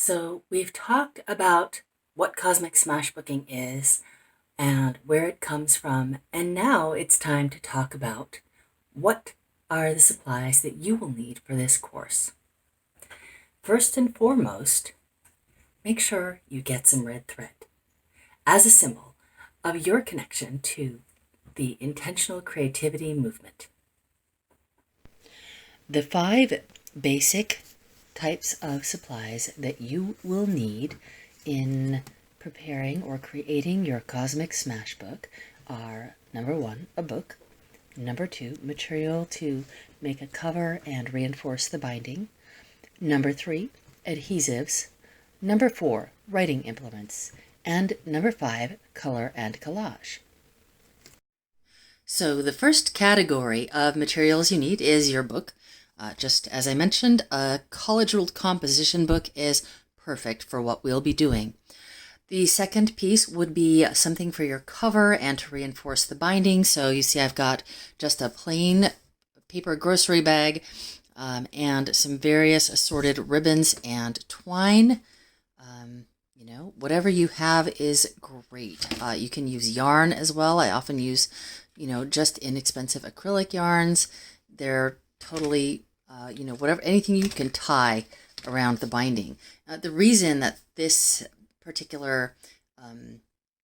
So we've talked about what cosmic smashbooking is and where it comes from, and now it's time to talk about what are the supplies that you will need for this course. First and foremost, make sure you get some red thread as a symbol of your connection to the intentional creativity movement. The 5 basic types of supplies that you will need in preparing or creating your Cosmic Smashbook are: number 1, a book; number 2, material to make a cover and reinforce the binding; number 3, adhesives; number 4, writing implements; and number 5, color and collage. So the first category of materials you need is your book. Just as I mentioned, a college ruled composition book is perfect for what we'll be doing. The second piece would be something for your cover and to reinforce the binding. So you see I've got just a plain paper grocery bag and some various assorted ribbons and twine. Whatever you have is great. You can use yarn as well. I often use, just inexpensive acrylic yarns. They're totally, anything you can tie around the binding. The reason that this particular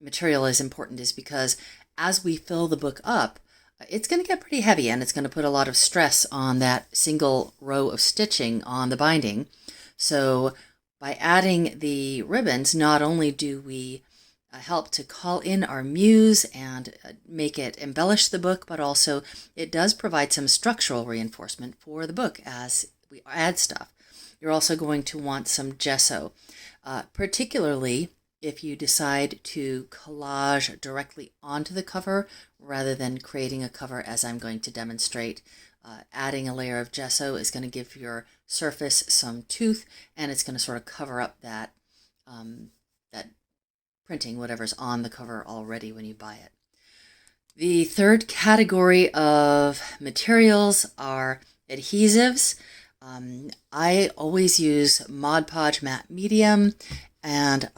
material is important is because as we fill the book up, it's going to get pretty heavy, and it's going to put a lot of stress on that single row of stitching on the binding. So by adding the ribbons, not only do we help to call in our muse and make it embellish the book, but also it does provide some structural reinforcement for the book as we add stuff. You're also going to want some gesso, particularly if you decide to collage directly onto the cover rather than creating a cover as I'm going to demonstrate. Adding a layer of gesso is going to give your surface some tooth, and it's going to sort of cover up that printing, whatever's on the cover already when you buy it. The third category of materials are adhesives. I always use Mod Podge Matte Medium, and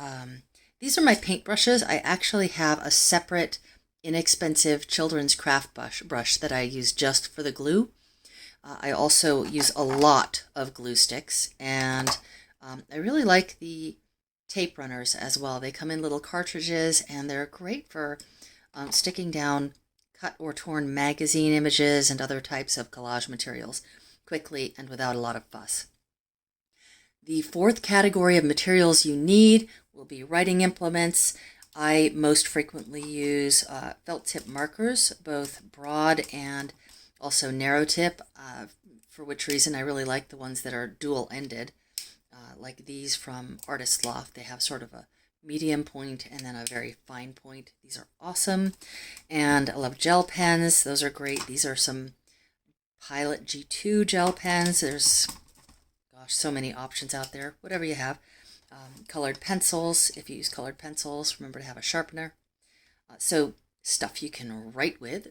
these are my paint brushes. I actually have a separate inexpensive children's craft brush that I use just for the glue. I also use a lot of glue sticks, and I really like the tape runners as well. They come in little cartridges, and they're great for sticking down cut or torn magazine images and other types of collage materials quickly and without a lot of fuss. The fourth category of materials you need will be writing implements. I most frequently use felt tip markers, both broad and also narrow tip, for which reason I really like the ones that are dual-ended, like these from Artist Loft. They have sort of a medium point and then a very fine point. These are awesome. And I love gel pens. Those are great. These are some Pilot G2 gel pens. There's, gosh, so many options out there. Whatever you have. Colored pencils. If you use colored pencils, remember to have a sharpener. So stuff you can write with,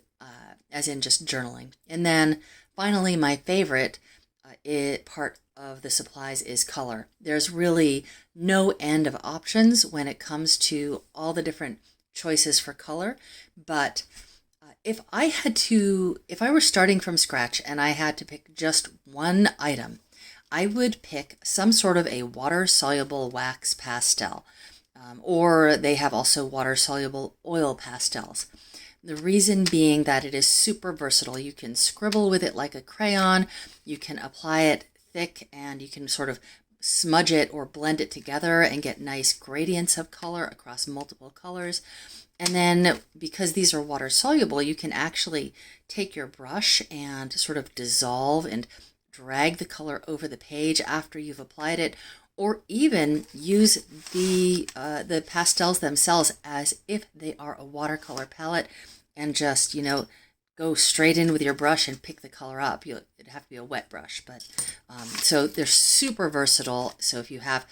as in just journaling. And then finally, my favorite part of the supplies is color. There's really no end of options when it comes to all the different choices for color, but if I were starting from scratch and I had to pick just one item, I would pick some sort of a water-soluble wax pastel, or they have also water-soluble oil pastels. The reason being that it is super versatile. You can scribble with it like a crayon, you can apply it thick, and you can sort of smudge it or blend it together and get nice gradients of color across multiple colors. And then because these are water soluble, you can actually take your brush and sort of dissolve and drag the color over the page after you've applied it, or even use the pastels themselves as if they are a watercolor palette and just, go straight in with your brush and pick the color up. It'd have to be a wet brush, but so they're super versatile. So if you have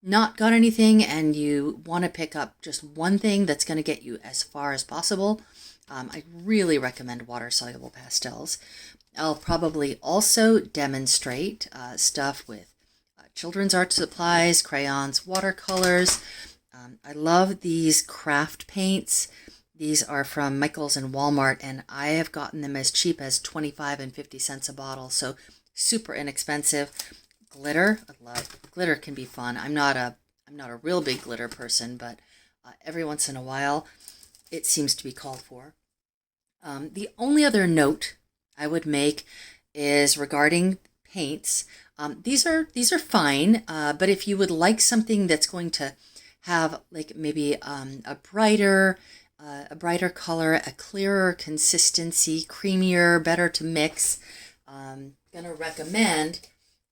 not got anything and you want to pick up just one thing that's going to get you as far as possible, I really recommend water-soluble pastels. I'll probably also demonstrate stuff with children's art supplies, crayons, watercolors. I love these craft paints. These are from Michael's and Walmart, and I have gotten them as cheap as 25 and 50 cents a bottle, so super inexpensive. Glitter, I love glitter. Can be fun. I'm not a real big glitter person, but every once in a while it seems to be called for. The only other note I would make is regarding paints. These are fine, but if you would like something that's going to have like maybe a brighter color, a clearer consistency, creamier, better to mix, I'm gonna recommend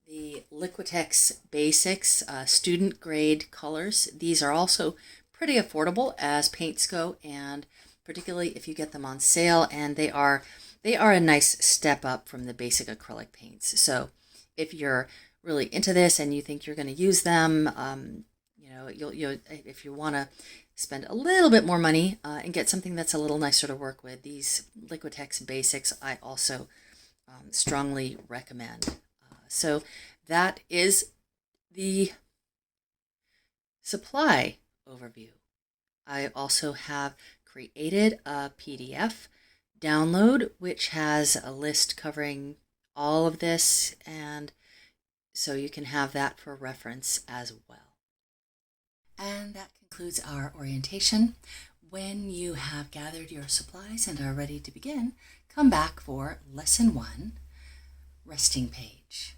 the Liquitex Basics student grade colors. These are also pretty affordable as paints go, and particularly if you get them on sale, and they are a nice step up from the basic acrylic paints. So if you're really into this and you think you're going to use them, you'll if you want to spend a little bit more money and get something that's a little nicer to work with, these Liquitex Basics I also strongly recommend. So that is the supply overview. I also have created a PDF download which has a list covering all of this, and so you can have that for reference as well. And that concludes our orientation. When you have gathered your supplies and are ready to begin, come back for Lesson 1, Resting Page.